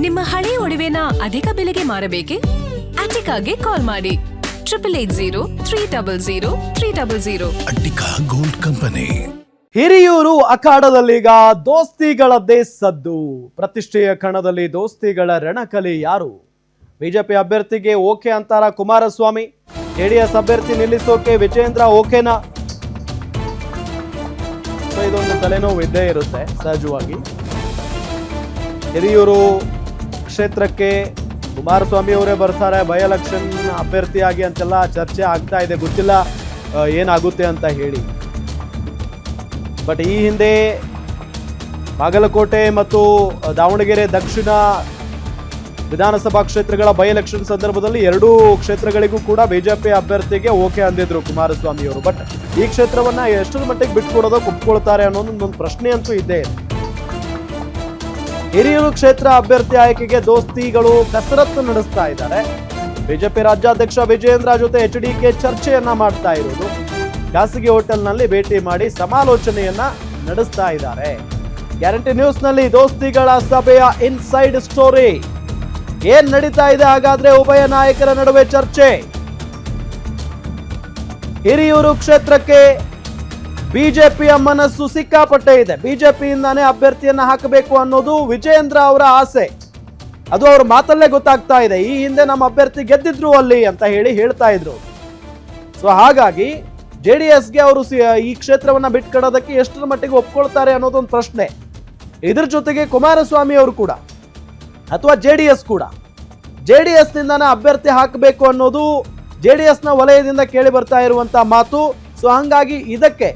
ನಿಮ್ಮ ಹಳೆ ಒಡವೆನ ಅಧಿಕ ಬೆಲೆಗೆ ಮಾರಬೇಕೆ? ಅಟಿಕಾಗೆ ಕಾಲ್ ಮಾಡಿ 8880 ಅಟ್ಟಿಕಾ ಗೋಲ್ಡ್ ಕಂಪನಿ. ಹಿರಿಯೂರು ಅಖಾಡದಲ್ಲೀಗ ದೋಸ್ತಿಗಳದ್ದೇ ಸದ್ದು. ಪ್ರತಿಷ್ಠೆಯ ಕಣದಲ್ಲಿ ದೋಸ್ತಿಗಳ ರಣಕಲಿ ಯಾರು? ಬಿಜೆಪಿ ಅಭ್ಯರ್ಥಿಗೆ ಓಕೆ ಅಂತಾರ ಕುಮಾರಸ್ವಾಮಿ? ಜೆಡಿಎಸ್ ಅಭ್ಯರ್ಥಿ ನಿಲ್ಲಿಸೋಕೆ ವಿಜೇಂದ್ರ ಓಕೆನಾ? ಇದೊಂದು ತಲೆನೋವು ಇದ್ದೇ ಇರುತ್ತೆ ಸಹಜವಾಗಿ. ಹಿರಿಯೂರು ಕ್ಷೇತ್ರಕ್ಕೆ ಕುಮಾರಸ್ವಾಮಿ ಅವರೇ ಬರ್ತಾರೆ ಬೈ ಎಲೆಕ್ಷನ್ ಅಭ್ಯರ್ಥಿಯಾಗಿ ಅಂತೆಲ್ಲ ಚರ್ಚೆ ಆಗ್ತಾ ಇದೆ. ಗೊತ್ತಿಲ್ಲ ಏನಾಗುತ್ತೆ ಅಂತ ಹೇಳಿ. ಬಟ್ ಈ ಹಿಂದೆ ಬಾಗಲಕೋಟೆ ಮತ್ತು ದಾವಣಗೆರೆ ದಕ್ಷಿಣ ವಿಧಾನಸಭಾ ಕ್ಷೇತ್ರಗಳ ಬೈ ಎಲೆಕ್ಷನ್ ಸಂದರ್ಭದಲ್ಲಿ ಎರಡೂ ಕ್ಷೇತ್ರಗಳಿಗೂ ಕೂಡ ಬಿಜೆಪಿ ಅಭ್ಯರ್ಥಿಗೆ ಓಕೆ ಅಂದಿದ್ರು ಕುಮಾರಸ್ವಾಮಿ ಅವರು. ಬಟ್ ಈ ಕ್ಷೇತ್ರವನ್ನ ಎಷ್ಟರ ಮಟ್ಟಿಗೆ ಬಿಟ್ಕೊಡೋದಕ್ಕೆ ಒಪ್ಕೊಳ್ತಾರೆ ಅನ್ನೋದೊಂದು ಪ್ರಶ್ನೆ ಅಂತೂ ಇದ್ದೇ ಇದೆ. ಹಿರಿಯೂರು ಕ್ಷೇತ್ರ ಅಭ್ಯರ್ಥಿ ಆಯ್ಕೆಗೆ ದೋಸ್ತಿಗಳು ಕಸರತ್ತು ನಡೆಸ್ತಾ ಇದ್ದಾರೆ. ಬಿಜೆಪಿ ರಾಜ್ಯಾಧ್ಯಕ್ಷ ವಿಜೇಂದ್ರ ಜೊತೆ HDK ಚರ್ಚೆಯನ್ನ ಮಾಡ್ತಾ ಇರೋದು. ಖಾಸಗಿ ಹೋಟೆಲ್ನಲ್ಲಿ ಭೇಟಿ ಮಾಡಿ ಸಮಾಲೋಚನೆಯನ್ನ ನಡೆಸ್ತಾ ಇದ್ದಾರೆ. ಗ್ಯಾರಂಟಿ ನ್ಯೂಸ್ ನಲ್ಲಿ ದೋಸ್ತಿಗಳ ಸಭೆಯ ಇನ್ಸೈಡ್ ಸ್ಟೋರಿ ಏನ್ ನಡೀತಾ ಇದೆ? ಹಾಗಾದ್ರೆ ಉಭಯ ನಾಯಕರ ನಡುವೆ ಚರ್ಚೆ. ಹಿರಿಯೂರು ಕ್ಷೇತ್ರಕ್ಕೆ ಬಿಜೆಪಿಯ ಮನಸ್ಸು ಸಿಕ್ಕಾಪಟ್ಟೆ ಇದೆ. ಬಿಜೆಪಿಯಿಂದಾನೇ ಅಭ್ಯರ್ಥಿಯನ್ನ ಹಾಕಬೇಕು ಅನ್ನೋದು ವಿಜೇಂದ್ರ ಅವರ ಆಸೆ. ಅದು ಅವ್ರ ಮಾತಲ್ಲೇ ಗೊತ್ತಾಗ್ತಾ ಇದೆ. ಈ ಹಿಂದೆ ನಮ್ಮ ಅಭ್ಯರ್ಥಿ ಗೆದ್ದಿದ್ರು ಅಲ್ಲಿ ಅಂತ ಹೇಳ್ತಾ ಇದ್ರು. ಸೊ ಹಾಗಾಗಿ JDSಗೆ ಅವರು ಈ ಕ್ಷೇತ್ರವನ್ನ ಬಿಟ್ಕೊಡೋದಕ್ಕೆ ಎಷ್ಟರ ಮಟ್ಟಿಗೆ ಒಪ್ಕೊಳ್ತಾರೆ ಅನ್ನೋದೊಂದು ಪ್ರಶ್ನೆ. ಇದ್ರ ಜೊತೆಗೆ ಕುಮಾರಸ್ವಾಮಿ ಅವರು ಕೂಡ ಅಥವಾ JDS ಕೂಡ JDS ನಿಂದಾನೇ ಅಭ್ಯರ್ಥಿ ಹಾಕಬೇಕು ಅನ್ನೋದು JDS ನ ವಲಯದಿಂದ ಕೇಳಿ ಬರ್ತಾ ಇರುವಂತ ಮಾತು. ಸೊ ಹಂಗಾಗಿ ಇದಕ್ಕೆ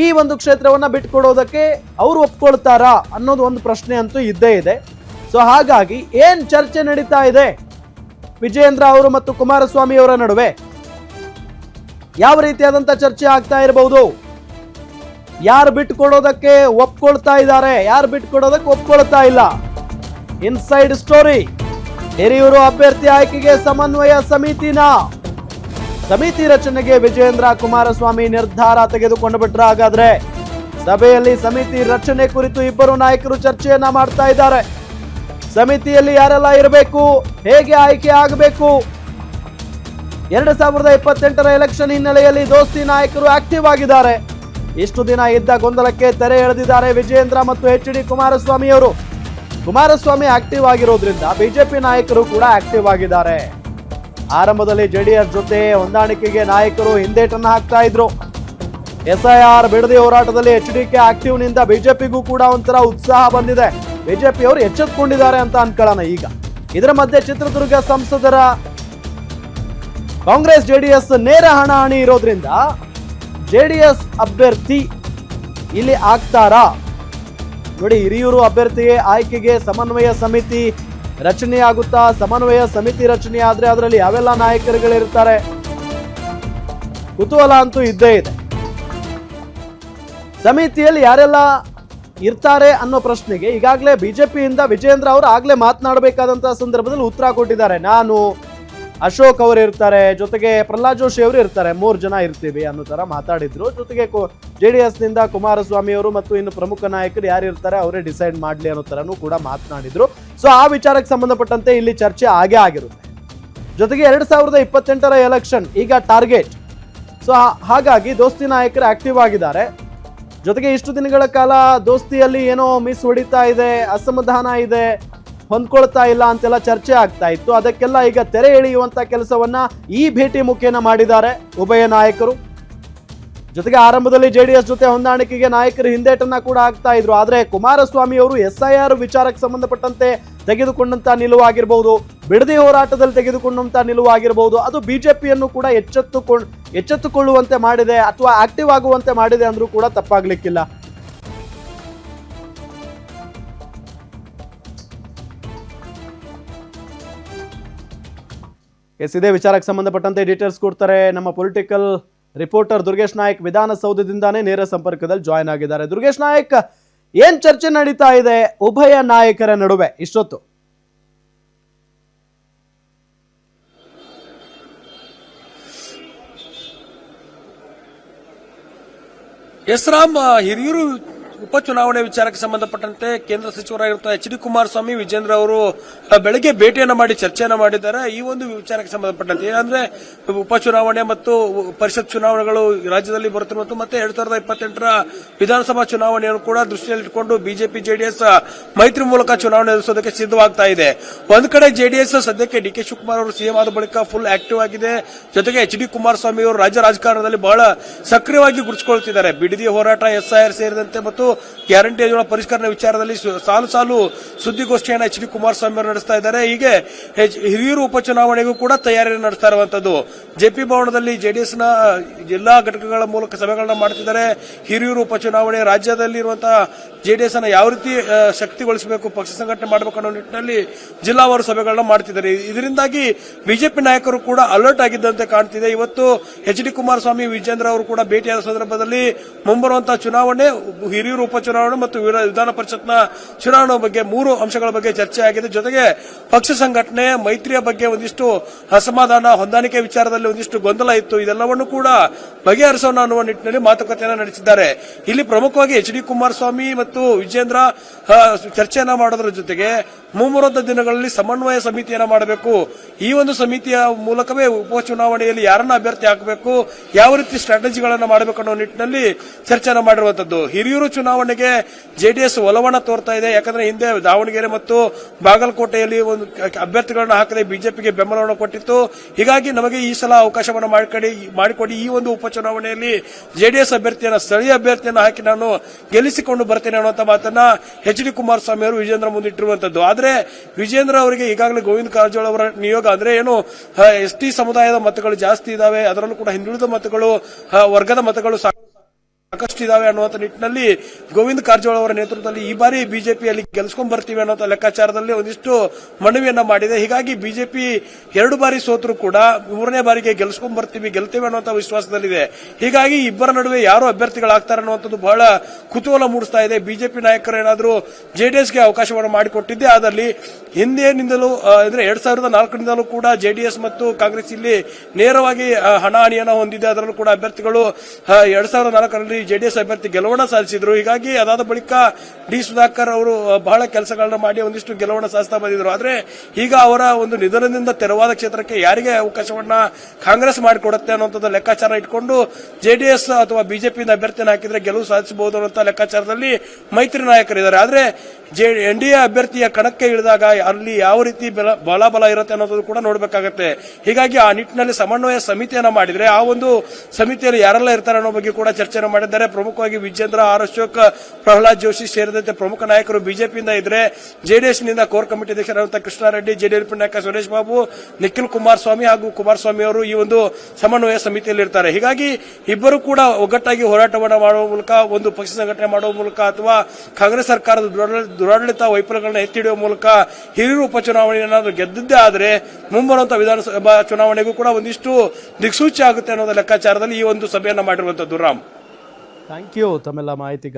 ಈ ಒಂದು ಕ್ಷೇತ್ರವನ್ನ ಬಿಟ್ಕೊಡೋದಕ್ಕೆ ಅವರು ಒಪ್ಕೊಳ್ತಾರಾ ಅನ್ನೋದು ಒಂದು ಪ್ರಶ್ನೆ ಅಂತೂ ಇದ್ದೇ ಇದೆ. ಸೊ ಹಾಗಾಗಿ ಏನ್ ಚರ್ಚೆ ನಡೀತಾ ಇದೆ ವಿಜೇಂದ್ರ ಅವರು ಮತ್ತು ಕುಮಾರಸ್ವಾಮಿ ಅವರ ನಡುವೆ? ಯಾವ ರೀತಿಯಾದಂತ ಚರ್ಚೆ ಆಗ್ತಾ ಇರಬಹುದು? ಯಾರು ಬಿಟ್ಕೊಡೋದಕ್ಕೆ ಒಪ್ಕೊಳ್ತಾ ಇದ್ದಾರೆ, ಯಾರು ಬಿಟ್ಕೊಡೋದಕ್ಕೆ ಒಪ್ಕೊಳ್ತಾ ಇಲ್ಲ? Inside story. ಹಿರಿಯೂರು ಅಭ್ಯರ್ಥಿ ಆಯ್ಕೆಗೆ ಸಮನ್ವಯ ಸಮಿತಿ ರಚನೆಗೆ ವಿಜೇಂದ್ರ ಕುಮಾರಸ್ವಾಮಿ ನಿರ್ಧಾರ ತೆಗೆದುಕೊಂಡು ಬಿಟ್ರ? ಹಾಗಾದ್ರೆ ಸಭೆಯಲ್ಲಿ ಸಮಿತಿ ರಚನೆ ಕುರಿತು ಇಬ್ಬರು ನಾಯಕರು ಚರ್ಚೆಯನ್ನ ಮಾಡ್ತಾ ಇದ್ದಾರೆ. ಸಮಿತಿಯಲ್ಲಿ ಯಾರೆಲ್ಲ ಇರಬೇಕು, ಹೇಗೆ ಆಯ್ಕೆ ಆಗಬೇಕು? 2028ರ ಎಲೆಕ್ಷನ್ ಹಿನ್ನೆಲೆಯಲ್ಲಿ ದೋಸ್ತಿ ನಾಯಕರು ಆಕ್ಟಿವ್ ಆಗಿದ್ದಾರೆ. ಇಷ್ಟು ದಿನ ಇದ್ದ ಗೊಂದಲಕ್ಕೆ ತೆರೆ ಎಳೆದಿದ್ದಾರೆ ವಿಜೇಂದ್ರ ಮತ್ತು HD ಕುಮಾರಸ್ವಾಮಿ ಅವರು. ಕುಮಾರಸ್ವಾಮಿ ಆಕ್ಟಿವ್ ಆಗಿರೋದ್ರಿಂದ ಬಿಜೆಪಿ ನಾಯಕರು ಕೂಡ ಆಕ್ಟಿವ್ ಆಗಿದ್ದಾರೆ. ಆರಂಭದಲ್ಲಿ JDS ಜೊತೆ ಹೊಂದಾಣಿಕೆಗೆ ನಾಯಕರು ಹಿಂದೇಟನ್ನ ಹಾಕ್ತಾ ಇದ್ರು. SIR ಬಿಡದಿ ಹೋರಾಟದಲ್ಲಿ HDK ಆಕ್ಟಿವ್ ನಿಂದ ಬಿಜೆಪಿಗೂ ಕೂಡ ಒಂಥರ ಉತ್ಸಾಹ ಬಂದಿದೆ. ಬಿಜೆಪಿ ಅವರು ಎಚ್ಚೆತ್ತುಕೊಂಡಿದ್ದಾರೆ ಅಂತ ಅನ್ಕೊಳ್ಳೋಣ. ಈಗ ಇದರ ಮಧ್ಯೆ ಚಿತ್ರದುರ್ಗ ಸಂಸದರ ಕಾಂಗ್ರೆಸ್ JDS ನೇರ ಹಣಾಹಣಿ ಇರೋದ್ರಿಂದ JDS ಅಭ್ಯರ್ಥಿ ಇಲ್ಲಿ ಆಗ್ತಾರಾ? ನೋಡಿ, ಹಿರಿಯೂರು ಅಭ್ಯರ್ಥಿಗೆ ಆಯ್ಕೆಗೆ ಸಮನ್ವಯ ಸಮಿತಿ ರಚನೆಯಾಗುತ್ತಾ? ಸಮನ್ವಯ ಸಮಿತಿ ರಚನೆ ಆದ್ರೆ ಅದರಲ್ಲಿ ಯಾವೆಲ್ಲ ನಾಯಕರುಗಳಿರ್ತಾರೆ? ಕುತೂಹಲ ಅಂತೂ ಇದ್ದೇ ಇದೆ. ಸಮಿತಿಯಲ್ಲಿ ಯಾರೆಲ್ಲ ಇರ್ತಾರೆ ಅನ್ನೋ ಪ್ರಶ್ನೆಗೆ ಈಗಾಗಲೇ ಬಿಜೆಪಿಯಿಂದ ವಿಜೇಂದ್ರ ಅವರು ಆಗ್ಲೇ ಮಾತನಾಡಬೇಕಾದಂತಹ ಸಂದರ್ಭದಲ್ಲಿ ಉತ್ತರ ಕೊಟ್ಟಿದ್ದಾರೆ. ನಾನು, ಅಶೋಕ್ ಅವರು ಇರ್ತಾರೆ, ಜೊತೆಗೆ ಪ್ರಹ್ಲಾದ್ ಜೋಶಿ ಅವರು ಇರ್ತಾರೆ, 3 ಜನ ಇರ್ತೀವಿ ಅನ್ನೋ ತರ ಮಾತಾಡಿದ್ರು. ಜೊತೆಗೆ JDS ನಿಂದ ಕುಮಾರಸ್ವಾಮಿ ಅವರು ಮತ್ತು ಇನ್ನು ಪ್ರಮುಖ ನಾಯಕರು ಯಾರು ಇರ್ತಾರೆ ಅವರೇ ಡಿಸೈಡ್ ಮಾಡ್ಲಿ ಅನ್ನೋ ತರನು ಕೂಡ ಮಾತನಾಡಿದ್ರು. ಸೊ ಆ ವಿಚಾರಕ್ಕೆ ಸಂಬಂಧಪಟ್ಟಂತೆ ಇಲ್ಲಿ ಚರ್ಚೆ ಆಗೇ ಆಗಿರುತ್ತೆ. ಜೊತೆಗೆ 2028ರ ಎಲೆಕ್ಷನ್ ಈಗ ಟಾರ್ಗೆಟ್. ಸೊ ಹಾಗಾಗಿ ದೋಸ್ತಿ ನಾಯಕರು ಆಕ್ಟಿವ್ ಆಗಿದ್ದಾರೆ. ಜೊತೆಗೆ ಇಷ್ಟು ದಿನಗಳ ಕಾಲ ದೋಸ್ತಿಯಲ್ಲಿ ಏನೋ ಮಿಸ್ ಹೊಡಿತಾ ಇದೆ, ಅಸಮಾಧಾನ ಇದೆ, ಹೊಂದ್ಕೊಳ್ತಾ ಇಲ್ಲ ಅಂತೆಲ್ಲ ಚರ್ಚೆ ಆಗ್ತಾ ಇತ್ತು. ಅದಕ್ಕೆಲ್ಲ ಈಗ ತೆರೆ ಎಳೆಯುವಂತ ಕೆಲಸವನ್ನ ಈ ಭೇಟಿ ಮುಖೇನ ಮಾಡಿದ್ದಾರೆ ಉಭಯ ನಾಯಕರು. ಜೊತೆಗೆ ಆರಂಭದಲ್ಲಿ JDS ಜೊತೆ ಹೊಂದಾಣಿಕೆಗೆ ನಾಯಕರು ಹಿಂದೇಟನ್ನ ಕೂಡ ಆಗ್ತಾ ಇದ್ರು. ಆದ್ರೆ ಕುಮಾರಸ್ವಾಮಿ ಅವರು SIR ವಿಚಾರಕ್ಕೆ ಸಂಬಂಧಪಟ್ಟಂತೆ ತೆಗೆದುಕೊಂಡಂತ ನಿಲುವಾಗಿರ್ಬಹುದು, ಬಿಡದಿ ಹೋರಾಟದಲ್ಲಿ ತೆಗೆದುಕೊಂಡಂತ ನಿಲುವಾಗಿರ್ಬಹುದು, ಅದು ಬಿಜೆಪಿಯನ್ನು ಕೂಡ ಎಚ್ಚೆತ್ತುಕೊಳ್ಳುವಂತೆ ಮಾಡಿದೆ ಅಥವಾ ಆಕ್ಟಿವ್ ಆಗುವಂತೆ ಮಾಡಿದೆ ಅಂದ್ರೂ ಕೂಡ ತಪ್ಪಾಗ್ಲಿಕ್ಕಿಲ್ಲ. ಇದೇ ವಿಚಾರಕ್ಕೆ ಸಂಬಂಧಪಟ್ಟಂತೆ ಡೀಟೇಲ್ಸ್ ಕೊಡ್ತಾರೆ ನಮ್ಮ ಪೊಲಿಟಿಕಲ್ ರಿಪೋರ್ಟರ್ ದುರ್ಗೇಶ್ ನಾಯಕ್. ವಿಧಾನಸೌಧದಿಂದಾನೇ ನೇರ ಸಂಪರ್ಕದಲ್ಲಿ ಜಾಯ್ನ್ ಆಗಿದ್ದಾರೆ. ದುರ್ಗೇಶ್ ನಾಯಕ್, ಏನ್ ಚರ್ಚೆ ನಡೀತಾ ಇದೆ ಉಭಯ ನಾಯಕರ ನಡುವೆ ಇಷ್ಟೊತ್ತು? ಎಸ್ ರಾಮ್, ಹಿರಿಯೂರು ಉಪಚುನಾವಣೆ ವಿಚಾರಕ್ಕೆ ಸಂಬಂಧಪಟ್ಟಂತೆ ಕೇಂದ್ರ ಸಚಿವರಾಗಿರುತ್ತಾ ಎಚ್ ಡಿ ಕುಮಾರಸ್ವಾಮಿ ವಿಜೇಂದ್ರ ಅವರು ಬೆಳಗ್ಗೆ ಭೇಟಿಯನ್ನ ಮಾಡಿ ಚರ್ಚೆಯನ್ನ ಮಾಡಿದ್ದಾರೆ. ಈ ಒಂದು ವಿಚಾರಕ್ಕೆ ಸಂಬಂಧಪಟ್ಟಂತೆ ಏನಂದ್ರೆ ಉಪಚುನಾವಣೆ ಮತ್ತು ಪರಿಷತ್ ಚುನಾವಣೆಗಳು ರಾಜ್ಯದಲ್ಲಿ ಬರುತ್ತಿರುವಂತ ಮತ್ತೆ 2028ರ ವಿಧಾನಸಭಾ ಚುನಾವಣೆಯನ್ನು ಕೂಡ ದೃಷ್ಟಿಯಲ್ಲಿಟ್ಟುಕೊಂಡು ಬಿಜೆಪಿ ಜೆಡಿಎಸ್ ಮೈತ್ರಿ ಮೂಲಕ ಚುನಾವಣೆ ಎದುರಿಸೋದಕ್ಕೆ ಸಿದ್ಧವಾಗ್ತಾ ಇದೆ. ಒಂದ್ ಕಡೆ ಜೆಡಿಎಸ್ ಸದ್ಯಕ್ಕೆ ಡಿ ಕೆ ಶಿವಕುಮಾರ್ ಅವರು ಸಿಎಂ ಆದ ಬಳಿಕ ಫುಲ್ ಆಕ್ಟಿವ್ ಆಗಿದೆ. ಜೊತೆಗೆ ಎಚ್ ಡಿ ಕುಮಾರಸ್ವಾಮಿ ಅವರು ರಾಜ್ಯ ರಾಜಕಾರಣದಲ್ಲಿ ಬಹಳ ಸಕ್ರಿಯವಾಗಿ ಗುರುತಿಸಿಕೊಳ್ತಿದ್ದಾರೆ. ಬಿಡದಿ ಹೋರಾಟ, ಎಸ್ಐಆರ್ ಸೇರಿದಂತೆ ಮತ್ತು ಗ್ಯಾರಂಟಿ ಯೋಜನೆ ಪರಿಷ್ಕರಣೆ ವಿಚಾರದಲ್ಲಿ ಸಾಲು ಸುದ್ದಿಗೋಷ್ಠಿಯನ್ನು ಎಚ್ ಡಿ ಕುಮಾರಸ್ವಾಮಿ ಅವರು ನಡೆಸ್ತಾ ಇದ್ದಾರೆ. ಹೀಗೆ ಹಿರಿಯೂರು ಉಪಚುನಾವಣೆಗೂ ಕೂಡ ತಯಾರಿ ನಡೆಸ್ತಾ ಇರುವಂತದ್ದು. ಜೆಪಿ ಭವನದಲ್ಲಿ ಜೆಡಿಎಸ್ನ ಜಿಲ್ಲಾ ಘಟಕಗಳ ಮೂಲಕ ಸಭೆಗಳನ್ನ ಮಾಡುತ್ತಿದ್ದಾರೆ. ಹಿರಿಯೂರು ಉಪಚುನಾವಣೆ ರಾಜ್ಯದಲ್ಲಿ ಇರುವಂತಹ ಜೆಡಿಎಸ್ ಅನ್ನು ಯಾವ ರೀತಿ ಶಕ್ತಿಗೊಳಿಸಬೇಕು, ಪಕ್ಷ ಸಂಘಟನೆ ಮಾಡಬೇಕು ಅನ್ನೋ ನಿಟ್ಟಿನಲ್ಲಿ ಜಿಲ್ಲಾವಾರು ಸಭೆಗಳನ್ನ ಮಾಡ್ತಿದ್ದಾರೆ. ಇದರಿಂದಾಗಿ ಬಿಜೆಪಿ ನಾಯಕರು ಕೂಡ ಅಲರ್ಟ್ ಆಗಿದ್ದಂತೆ ಕಾಣ್ತಿದೆ. ಇವತ್ತು ಎಚ್ ಡಿ ಕುಮಾರಸ್ವಾಮಿ, ವಿಜೇಂದ್ರ ಅವರು ಕೂಡ ಭೇಟಿಯಾದ ಸಂದರ್ಭದಲ್ಲಿ ಮುಂಬರುವಂತಹ ಚುನಾವಣೆ, ಹಿರಿಯೂರು ಉಪಚುನಾವಣೆ ಮತ್ತು ವಿಧಾನ ಪರಿಷತ್ನ ಚುನಾವಣೆ ಬಗ್ಗೆ 3 ಅಂಶಗಳ ಬಗ್ಗೆ ಚರ್ಚೆ ಆಗಿದೆ. ಜೊತೆಗೆ ಪಕ್ಷ ಸಂಘಟನೆ, ಮೈತ್ರಿಯ ಬಗ್ಗೆ ಒಂದಿಷ್ಟು ಅಸಮಾಧಾನ, ಹೊಂದಾಣಿಕೆ ವಿಚಾರದಲ್ಲಿ ಒಂದಿಷ್ಟು ಗೊಂದಲ ಇತ್ತು. ಇದೆಲ್ಲವನ್ನು ಕೂಡ ಬಗೆಹರಿಸೋಣ ಅನ್ನುವ ನಿಟ್ಟಿನಲ್ಲಿ ಮಾತುಕತೆಯನ್ನು ನಡೆಸಿದ್ದಾರೆ. ಇಲ್ಲಿ ಪ್ರಮುಖವಾಗಿ ಎಚ್ ಡಿ ಕುಮಾರಸ್ವಾಮಿ ಮತ್ತು ವಿಜೇಂದ್ರ ಚರ್ಚೆಯನ್ನ ಮಾಡೋದ್ರ ಜೊತೆಗೆ ಮುಂಬರುವ ದಿನಗಳಲ್ಲಿ ಸಮನ್ವಯ ಸಮಿತಿಯನ್ನ ಮಾಡಬೇಕು. ಈ ಒಂದು ಸಮಿತಿಯ ಮೂಲಕವೇ ಉಪಚುನಾವಣೆಯಲ್ಲಿ ಯಾರನ್ನ ಅಭ್ಯರ್ಥಿ ಹಾಕಬೇಕು, ಯಾವ ರೀತಿ ಸ್ಟ್ರಾಟಜಿಗಳನ್ನ ಮಾಡಬೇಕು ಅನ್ನೋ ನಿಟ್ಟಿನಲ್ಲಿ ಚರ್ಚೆಯನ್ನ ಮಾಡಿರುವಂತದ್ದು. ಹಿರಿಯೂರು ಚುನಾವಣೆಗೆ ಜೆಡಿಎಸ್ ಒಲವನ್ನ ತೋರ್ತಾ ಇದೆ. ಯಾಕಂದ್ರೆ ಹಿಂದೆ ದಾವಣಗೆರೆ ಮತ್ತು ಬಾಗಲಕೋಟೆಯಲ್ಲಿ ಒಂದು ಅಭ್ಯರ್ಥಿಗಳನ್ನ ಹಾಕದೆ ಬಿಜೆಪಿಗೆ ಬೆಂಬಲವನ್ನು ಕೊಟ್ಟಿತ್ತು. ಹೀಗಾಗಿ ನಮಗೆ ಈ ಸಲ ಅವಕಾಶವನ್ನು ಮಾಡಿಕೊಡಿ, ಈ ಒಂದು ಉಪಚುನಾವಣೆಯಲ್ಲಿ ಜೆಡಿಎಸ್ ಅಭ್ಯರ್ಥಿಯನ್ನ, ಸ್ಥಳೀಯ ಅಭ್ಯರ್ಥಿಯನ್ನ ಹಾಕಿ ನಾನು ಗೆಲ್ಲಿಸಿಕೊಂಡು ಬರ್ತೇನೆ ಅನ್ನುವಂತ ಮಾತನ್ನ ಎಚ್ ಡಿ ಕುಮಾರಸ್ವಾಮಿ ಅವರು ವಿಜೇಂದ್ರ ಮುಂದಿಟ್ಟಿರುವಂತದ್ದು. ಆದ್ರೆ ವಿಜೇಂದ್ರ ಅವರಿಗೆ ಈಗಾಗಲೇ ಗೋವಿಂದ ಕಾರಜೋಳ ಅವರ ನಿಯೋಗ ಅಂದ್ರೆ ಏನು ಎಸ್ಟಿ ಸಮುದಾಯದ ಮತಗಳು ಜಾಸ್ತಿ ಇದಾವೆ, ಅದರಲ್ಲೂ ಕೂಡ ಹಿಂದುಳಿದ ಮತಗಳು, ವರ್ಗದ ಮತಗಳು ಸಾಕಷ್ಟು ಇದಾವೆ ಅನ್ನುವಂತ ನಿಟ್ಟಿನಲ್ಲಿ ಗೋವಿಂದ ಕಾರಜೋಳ ಅವರ ನೇತೃತ್ವದಲ್ಲಿ ಈ ಬಾರಿ ಬಿಜೆಪಿಯಲ್ಲಿ ಗೆಲ್ಸ್ಕೊಂಡ್ ಬರ್ತೀವಿ ಅನ್ನೋ ಲೆಕ್ಕಾಚಾರದಲ್ಲಿ ಒಂದಿಷ್ಟು ಮನವಿಯನ್ನ ಮಾಡಿದೆ. ಹೀಗಾಗಿ ಬಿಜೆಪಿ 2 ಬಾರಿ ಸೋತರು ಕೂಡ 3ನೇ ಬಾರಿಗೆ ಗೆಲ್ತೇವೆ ಅನ್ನುವಂತ ವಿಶ್ವಾಸದಲ್ಲಿದೆ. ಹೀಗಾಗಿ ಇಬ್ಬರ ನಡುವೆ ಯಾರು ಅಭ್ಯರ್ಥಿಗಳಾಗ್ತಾರೆ ಅನ್ನುವಂಥದ್ದು ಬಹಳ ಕುತೂಹಲ ಮೂಡಿಸ್ತಾ ಇದೆ. ಬಿಜೆಪಿ ನಾಯಕರು ಏನಾದರೂ ಜೆಡಿಎಸ್ಗೆ ಅವಕಾಶವನ್ನು ಮಾಡಿಕೊಟ್ಟಿದ್ದೇ ಆದಲ್ಲಿ ಹಿಂದಿನಿಂದಲೂ ಅಂದ್ರೆ 2004ನಿಂದಲೂ ಕೂಡ ಜೆಡಿಎಸ್ ಮತ್ತು ಕಾಂಗ್ರೆಸ್ ಇಲ್ಲಿ ನೇರವಾಗಿ ಹಣಾಹಣಿಯನ್ನು ಹೊಂದಿದೆ. ಅದರಲ್ಲೂ ಕೂಡ ಅಭ್ಯರ್ಥಿಗಳು 2004ರಲ್ಲಿ ಜೆಡಿಎಸ್ ಅಭ್ಯರ್ಥಿ ಗೆಲುವನ್ನ ಸಾಧಿಸಿದ್ರು. ಹೀಗಾಗಿ ಅದಾದ ಬಳಿಕ ಡಿ ಸುಧಾಕರ್ ಅವರು ಬಹಳ ಕೆಲಸಗಳನ್ನ ಮಾಡಿ ಒಂದಿಷ್ಟು ಗೆಲುವನ್ನ ಸಾಧಿಸ್ತಾ ಬಂದಿದ್ರು. ಆದ್ರೆ ಈಗ ಅವರ ಒಂದು ನಿಧನದಿಂದ ತೆರವಾದ ಕ್ಷೇತ್ರಕ್ಕೆ ಯಾರಿಗೆ ಅವಕಾಶವನ್ನ ಕಾಂಗ್ರೆಸ್ ಮಾಡಿಕೊಡುತ್ತೆ ಅನ್ನುವಂಥದ್ದು ಲೆಕ್ಕಾಚಾರ ಇಟ್ಕೊಂಡು ಜೆಡಿಎಸ್ ಅಥವಾ ಬಿಜೆಪಿಯಿಂದ ಅಭ್ಯರ್ಥಿಯನ್ನು ಹಾಕಿದ್ರೆ ಗೆಲುವು ಸಾಧಿಸಬಹುದು ಅನ್ನುವಂಥ ಲೆಕ್ಕಾಚಾರದಲ್ಲಿ ಮೈತ್ರಿ ನಾಯಕರಿದ್ದಾರೆ. ಆದ್ರೆ ಎನ್ಡಿಎ ಅಭ್ಯರ್ಥಿಯ ಕಣಕ್ಕೆ ಇಳಿದಾಗ ಅಲ್ಲಿ ಯಾವ ರೀತಿ ಬಲ ಇರುತ್ತೆ ಅನ್ನೋದು ಕೂಡ ನೋಡಬೇಕಾಗುತ್ತೆ. ಹೀಗಾಗಿ ಆ ನಿಟ್ಟಿನಲ್ಲಿ ಸಮನ್ವಯ ಸಮಿತಿಯನ್ನ ಮಾಡಿದ್ರೆ ಆ ಒಂದು ಸಮಿತಿಯಲ್ಲಿ ಯಾರೆಲ್ಲ ಇರ್ತಾರೆ ಅನ್ನೋ ಬಗ್ಗೆ ಕೂಡ ಚರ್ಚೆಯನ್ನು ಮಾಡಿದ್ದಾರೆ. ಪ್ರಮುಖವಾಗಿ ವಿಜೇಂದ್ರ, ಆರ್ ಅಶೋಕ್, ಪ್ರಹ್ಲಾದ್ ಜೋಶಿ ಸೇರಿದಂತೆ ಪ್ರಮುಖ ನಾಯಕರು ಬಿಜೆಪಿಯಿಂದ ಇದ್ರೆ, ಜೆಡಿಎಸ್ನಿಂದ ಕೋರ್ ಕಮಿಟಿ ಅಧ್ಯಕ್ಷರಾದಂತಹ ಕೃಷ್ಣಾರೆಡ್ಡಿ, ಜೆಡಿಎಸ್ ನಾಯಕ ಸುರೇಶ್ ಬಾಬು, ನಿಖಿಲ್ ಕುಮಾರಸ್ವಾಮಿ ಹಾಗೂ ಕುಮಾರಸ್ವಾಮಿ ಅವರು ಈ ಒಂದು ಸಮನ್ವಯ ಸಮಿತಿಯಲ್ಲಿ ಇರ್ತಾರೆ. ಹೀಗಾಗಿ ಇಬ್ಬರು ಕೂಡ ಒಗ್ಗಟ್ಟಾಗಿ ಹೋರಾಟವನ್ನು ಮಾಡುವ ಮೂಲಕ, ಒಂದು ಪಕ್ಷ ಸಂಘಟನೆ ಮಾಡುವ ಮೂಲಕ ಅಥವಾ ಕಾಂಗ್ರೆಸ್ ಸರ್ಕಾರದ ದುರಾಡಳಿತ ವೈಫಲ್ಯಗಳನ್ನ ಎತ್ತಿಡುವ ಮೂಲಕ ಹಿರಿಯೂರು ಉಪಚುನಾವಣೆಯನ್ನು ಗೆದ್ದಿದ್ದೇ ಆದರೆ ಮುಂಬರುವಂತಹ ವಿಧಾನಸಭಾ ಚುನಾವಣೆಗೂ ಕೂಡ ಒಂದಿಷ್ಟು ದಿಕ್ಸೂಚಿ ಆಗುತ್ತೆ ಅನ್ನೋದ ಲೆಕ್ಕಾಚಾರದಲ್ಲಿ ಈ ಒಂದು ಸಭೆಯನ್ನ ಮಾಡಿರುವಂತದ್ದು. ರಾಮ್, ಥ್ಯಾಂಕ್ ಯು ತಮ್ಮೆಲ್ಲ ಮಾಹಿತಿಗಾಗಿ.